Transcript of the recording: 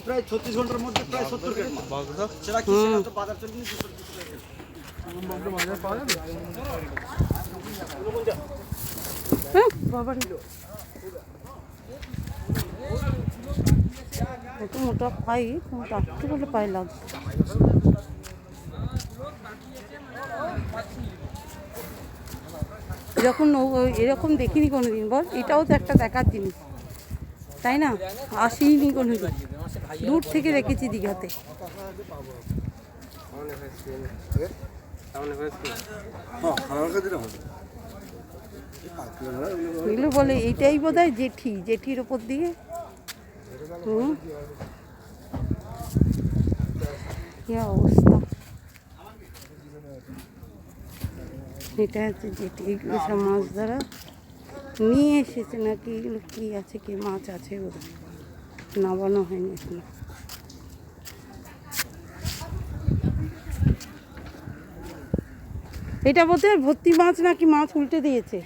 প্রায় 36 ঘন্টার মধ্যে প্রায় 70 কেজি বাগদা সেটা কি সেটা তো বাজার চলে গেছে বাজার পাওয়া যাবে বাবা এত মোটা পাই মোটা একটু বলে পাই লাগছে এরকম দেখিনি কোনোদিন বল এটাও তো একটা দেখার জিনিস তাই না আসিনি কোনোদিন দূর থেকে দেখেছি দীঘাতে এগুলো বলে এইটাই বোধ হয় জেঠির ওপর দিয়ে কি অবস্থা এটা হচ্ছে জেঠি এগুলো সব মাছ ধরা নিয়ে এসেছে নাকি এগুলো কি আছে কি মাছ আছে বোধ হয় নামানো হয়নি এখনো এটা বোধহয় ভর্তি মাছ নাকি মাছ উল্টে দিয়েছে